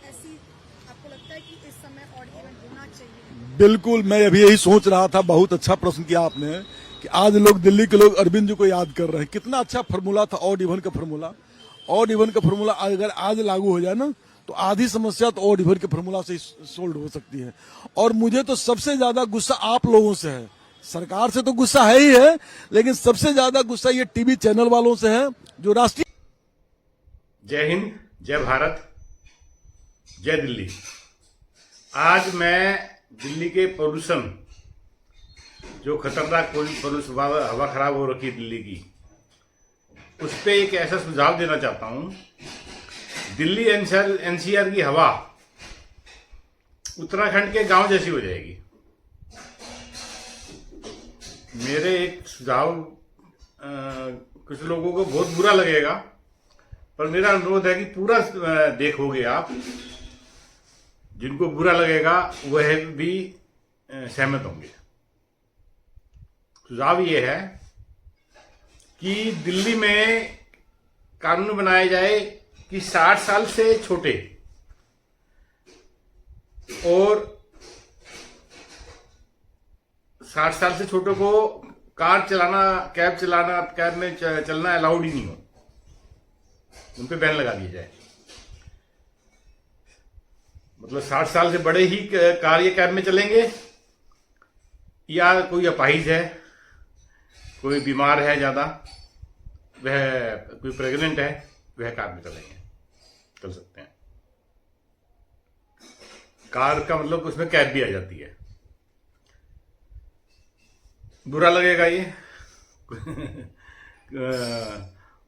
ऐसी आपको लगता है कि इस समय ऑड इवेंट होना चाहिए? बिल्कुल, मैं अभी यही सोच रहा था। बहुत अच्छा प्रश्न किया आपने कि आज लोग, दिल्ली के लोग अरविंद जी को याद कर रहे हैं। कितना अच्छा फार्मूला था ऑड इवन का फार्मूला। ऑड इवन का फार्मूला अगर आज लागू हो जाए ना, तो आधी समस्या तो ऑड इवन के फार्मूला से सोल्व हो सकती है। और मुझे तो सबसे ज्यादा गुस्सा आप लोगों से है। सरकार से तो गुस्सा है ही है, लेकिन सबसे ज्यादा गुस्सा ये टीवी चैनल वालों से है जो राष्ट्रीय। जय हिंद, जय भारत, जय दिल्ली। आज मैं दिल्ली के पोल्यूशन, जो खतरनाक पोल्यूशन, हवा खराब हो रखी है दिल्ली की, उस पर एक ऐसा सुझाव देना चाहता हूं। दिल्ली एनसीआर की हवा उत्तराखंड के गांव जैसी हो जाएगी। मेरे एक सुझाव, कुछ लोगों को बहुत बुरा लगेगा, पर मेरा अनुरोध है कि पूरा देखोगे आप। जिनको बुरा लगेगा वह भी सहमत होंगे। सुझाव ये है कि दिल्ली में कानून बनाया जाए कि 60 साल से छोटे और 60 साल से छोटे को कार चलाना, कैब में चलना अलाउड ही नहीं हो, उन पे बैन लगा दिया जाए। मतलब 60 साल से बड़े ही कार या कैब में चलेंगे, या कोई अपाहिज है, कोई बीमार है ज्यादा, वह कोई प्रेग्नेंट है, वह कार में चल सकते हैं। कार का मतलब उसमें कैब भी आ जाती है। बुरा लगेगा ये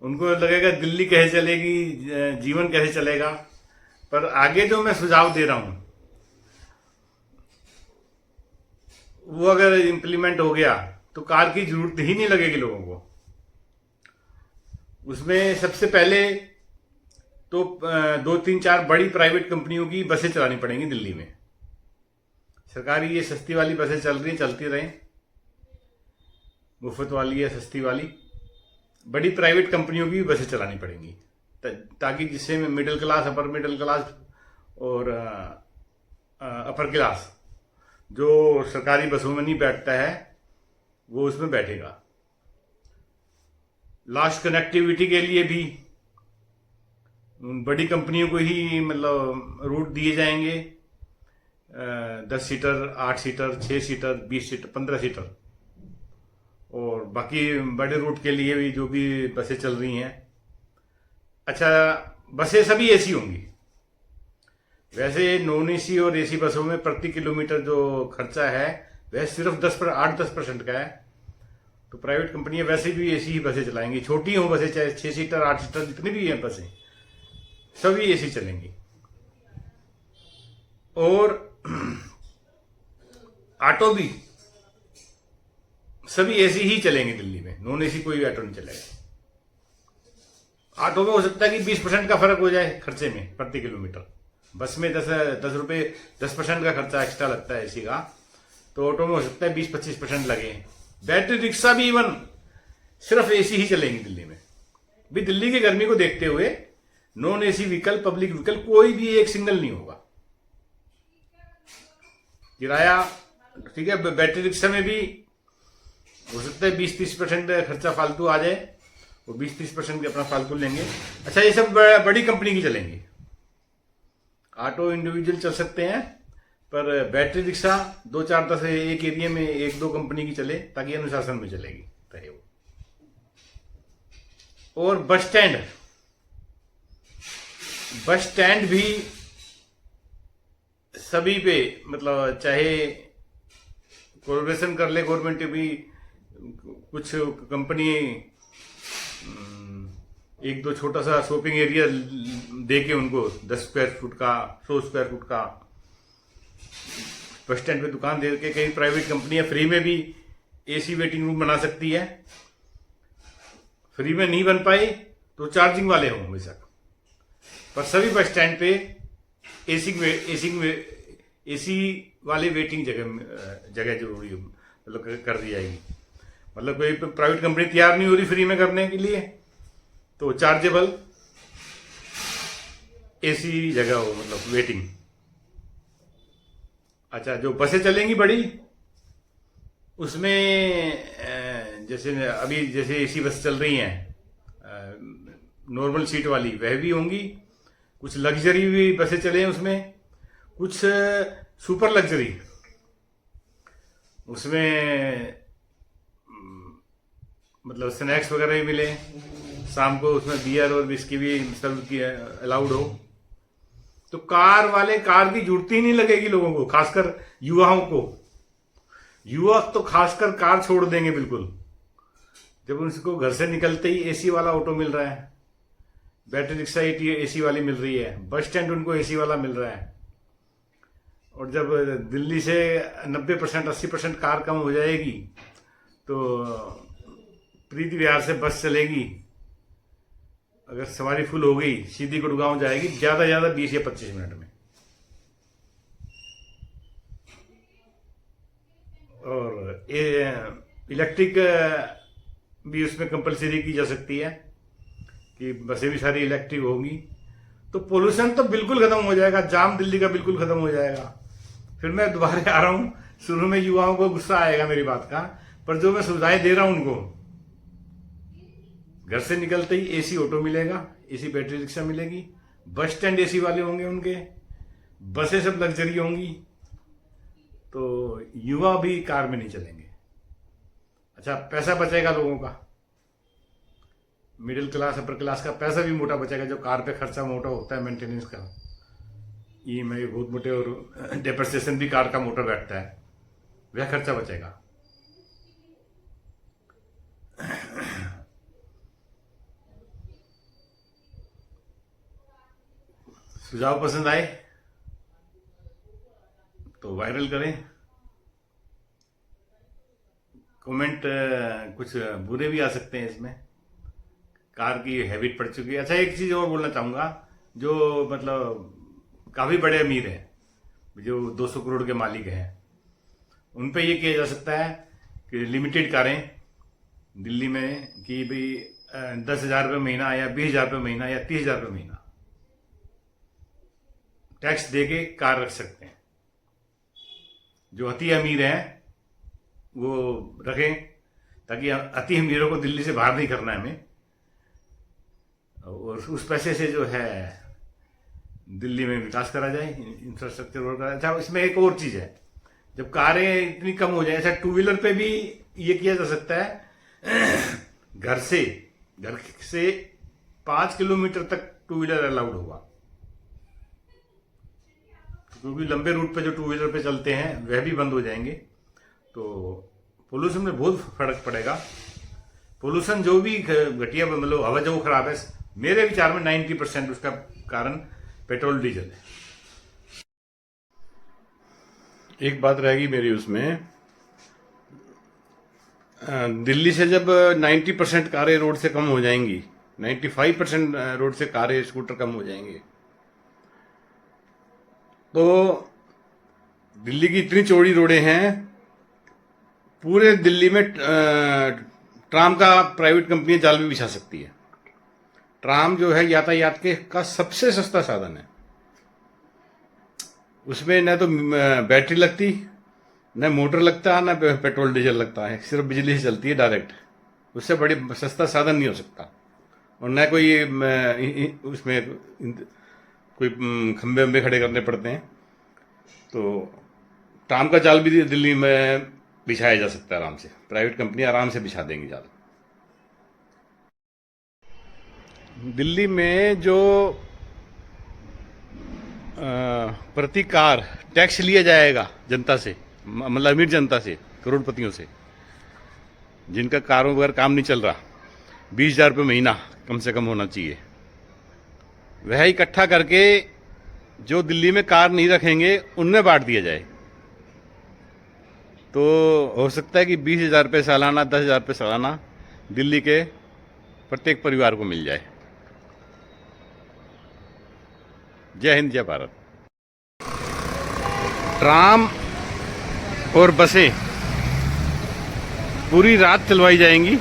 उनको लगेगा दिल्ली कैसे चलेगी, जीवन कैसे चलेगा। पर आगे जो मैं सुझाव दे रहा हूं, वो अगर इंप्लीमेंट हो गया तो कार की जरूरत ही नहीं लगेगी लोगों को। उसमें सबसे पहले तो 2-3-4 बड़ी प्राइवेट कंपनियों की बसें चलानी पड़ेंगी दिल्ली में। सरकारी ये सस्ती वाली बसें चल रही, चलती रहें, मुफ्त वाली या सस्ती वाली। बड़ी प्राइवेट कंपनियों की बसें चलानी पड़ेंगी, ताकि जिससे middle class, upper middle class और अपर क्लास जो सरकारी बसों में नहीं बैठता है, वो उसमें बैठेगा। लास्ट कनेक्टिविटी के लिए भी बड़ी कंपनियों को ही मतलब रूट दिए जाएंगे। 10 seater, 8 seater, 6 seater, 20 seater, 15 seater. और बाकी बड़े रूट के लिए भी जो भी बसें चल रही हैं, अच्छा, बसें सभी एसी होंगी। वैसे नॉन एसी और एसी बसों में प्रति किलोमीटर जो खर्चा है वह सिर्फ 8-10% का है। तो प्राइवेट कंपनियां वैसे भी एसी ही बसें चलाएंगी। छोटी हो बसें, चाहे 6 सीटर, 8 सीटर, जितनी भी हैं बसें, सभी एसी चलेंगी। और ऑटो भी सभी एसी ही चलेंगे दिल्ली में, नॉन एसी कोई ऑटो नहीं चलेगा। ऑटो में हो सकता है कि 20% का फर्क हो जाए खर्चे में प्रति किलोमीटर। बस में 10 रुपए 10% का खर्चा एक्स्ट्रा लगता है एसी का, तो ऑटो में हो सकता है 20-25% लगे। बैटरी रिक्शा भी इवन सिर्फ एसी ही चलेंगी दिल्ली में। भी दिल्ली की गर्मी को देखते हुए non AC vehicle, public vehicle कोई भी एक सिंगल नहीं होगा। किराया ठीक है, बैटरी रिक्शा में भी हो सकता है 20-30% खर्चा फालतू आ जाए, वो 20-30% अपना फालतू लेंगे। अच्छा, ये सब बड़ी कंपनी की चलेंगी। ऑटो इंडिविजुअल चल सकते हैं, पर बैटरी रिक्शा 2-4-10 एक एरिया में 1-2 कंपनी की चले, ताकि अनुशासन में चलेगी रहे वो। और बस स्टैंड भी सभी पे, मतलब चाहे कोलैबोरेशन कर ले गवर्नमेंट भी, कुछ कंपनी 1-2 छोटा सा शॉपिंग एरिया दे के उनको 10 स्क्वायर फुट का, 100 स्क्वायर फुट का बस स्टैंड पे दुकान दे के, कई प्राइवेट कंपनियां फ्री में भी एसी वेटिंग रूम बना सकती है। फ्री में नहीं बन पाई तो चार्जिंग वाले हों बेशक, पर सभी बस स्टैंड पे एसी वाले वेटिंग जगह जरूरी, मतलब कर दी जाएगी। मतलब कोई प्राइवेट कंपनी तैयार नहीं हो रही फ्री में करने के लिए, तो चार्जेबल एसी जगह हो, मतलब वेटिंग। अच्छा, जो बसें चलेंगी बड़ी, उसमें जैसे अभी जैसे एसी बस चल रही हैं नॉर्मल सीट वाली, वह भी होंगी। कुछ लग्जरी भी बसें चले हैं उसमें, कुछ सुपर लग्जरी। उसमें मतलब स्नैक्स वगैरह भी मिले, शाम को उसमें बियर और विस्की भी सर्व किया अलाउड हो। तो कार वाले, कार की जरूरत ही नहीं लगेगी लोगों को, खासकर युवाओं को। युवा तो खासकर कार छोड़ देंगे बिल्कुल, जब उनको घर से निकलते ही एसी वाला ऑटो मिल रहा है, बैटरी रिक्शा एसी वाली मिल रही है, बस स्टैंड उनको एसी वाला मिल रहा है। और जब दिल्ली से 90% 80% कार कम हो जाएगी, तो प्रीति विहार से बस चलेगी, अगर सवारी फुल हो गई सीधी गुड़गांव जाएगी, ज्यादा ज्यादा 20 या 25 मिनट में। और इलेक्ट्रिक भी उसमें कंपलसरी की जा सकती है कि बसें भी सारी इलेक्ट्रिक होंगी, तो पोल्यूशन तो बिल्कुल खत्म हो जाएगा, जाम दिल्ली का बिल्कुल खत्म हो जाएगा। फिर मैं दोबारा आ रहा हूं, शुरू में युवाओं को गुस्सा आएगा मेरी बात का, पर जो मैं सुविधाएं दे रहा हूं उनको, घर से निकलते ही एसी ऑटो मिलेगा, एसी बैटरी रिक्शा मिलेगी, बस स्टैंड एसी वाले होंगे उनके, बसें सब लग्जरी होंगी, तो युवा भी कार में नहीं चलेंगे। अच्छा, पैसा बचेगा लोगों का, मिडिल क्लास अपर क्लास का पैसा भी मोटा बचेगा। जो कार पे खर्चा मोटा होता है मेंटेनेंस का, ईएमआई बहुत मोटे, और डेप्रिसिएशन भी कार का मोटा बैठता है, वह खर्चा बचेगा। सुझाव पसंद आए तो वायरल करें, कमेंट कुछ बुरे भी आ सकते हैं इसमें, कार की हैबिट पड़ चुकी है। अच्छा, एक चीज और बोलना चाहूंगा, जो मतलब काफी बड़े अमीर हैं, जो 200 करोड़ के मालिक हैं, उन पे ये किया जा सकता है कि लिमिटेड कारें दिल्ली में, कि भाई 10,000 रुपये महीना या 20,000 रुपये महीना या 30,000 रुपये महीना टैक्स दे के कार रख सकते हैं। जो अति अमीर हैं वो रखें, ताकि अति अमीरों को दिल्ली से बाहर नहीं करना है हमें, और उस पैसे से जो है दिल्ली में विकास करा जाए, इंफ्रास्ट्रक्चर वर्क करा। अच्छा, इसमें एक और चीज है, जब कारें इतनी कम हो जाए, ऐसा टू व्हीलर पे भी ये किया जा सकता है, घर से 5 किलोमीटर तक टू व्हीलर अलाउड होगा, क्योंकि लंबे रूट पे जो टू व्हीलर पे चलते हैं वह भी बंद हो जाएंगे, तो पोल्यूशन में बहुत फर्क पड़ेगा। पोल्यूशन जो भी घटिया, मतलब हवा जो खराब है, मेरे विचार में 90% उसका कारण पेट्रोल डीजल है। एक बात रहेगी मेरी उसमें, दिल्ली से जब 90% कारें रोड से कम हो जाएंगी, 95% रोड से कारें स्कूटर कम हो जाएंगे, तो दिल्ली की इतनी चौड़ी रोडें हैं, पूरे दिल्ली में ट्राम का प्राइवेट कंपनी जाल भी बिछा सकती है। ट्राम जो है यातायात के का सबसे सस्ता साधन है, उसमें न तो बैटरी लगती, न मोटर लगता, न पेट्रोल डीजल लगता है, सिर्फ बिजली से चलती है डायरेक्ट। उससे बड़ी सस्ता साधन नहीं हो सकता, और न कोई उसमें कोई खंबे वंबे खड़े करने पड़ते हैं। तो ट्राम का जाल भी दिल्ली में बिछाया जा सकता है आराम से, प्राइवेट कंपनी आराम से बिछा देंगी जाल। दिल्ली में जो प्रति कार टैक्स लिया जाएगा जनता से, मतलब अमीर जनता से, करोड़पतियों से, जिनका कारों वगैरह काम नहीं चल रहा, 20,000 रुपये महीना कम से कम होना चाहिए। वह इकट्ठा करके जो दिल्ली में कार नहीं रखेंगे उनमें बांट दिया जाए, तो हो सकता है कि 20,000 रुपये सालाना, 10,000 रुपये सालाना दिल्ली के प्रत्येक परिवार को मिल जाए। जय हिंद, जय भारत। ट्राम और बसें पूरी रात चलवाई जाएंगी,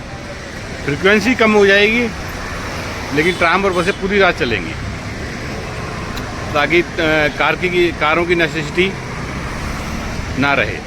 फ्रीक्वेंसी कम हो जाएगी, लेकिन ट्राम और बसें पूरी रात चलेंगी। ताकि कारों की नेसेसिटी ना रहे।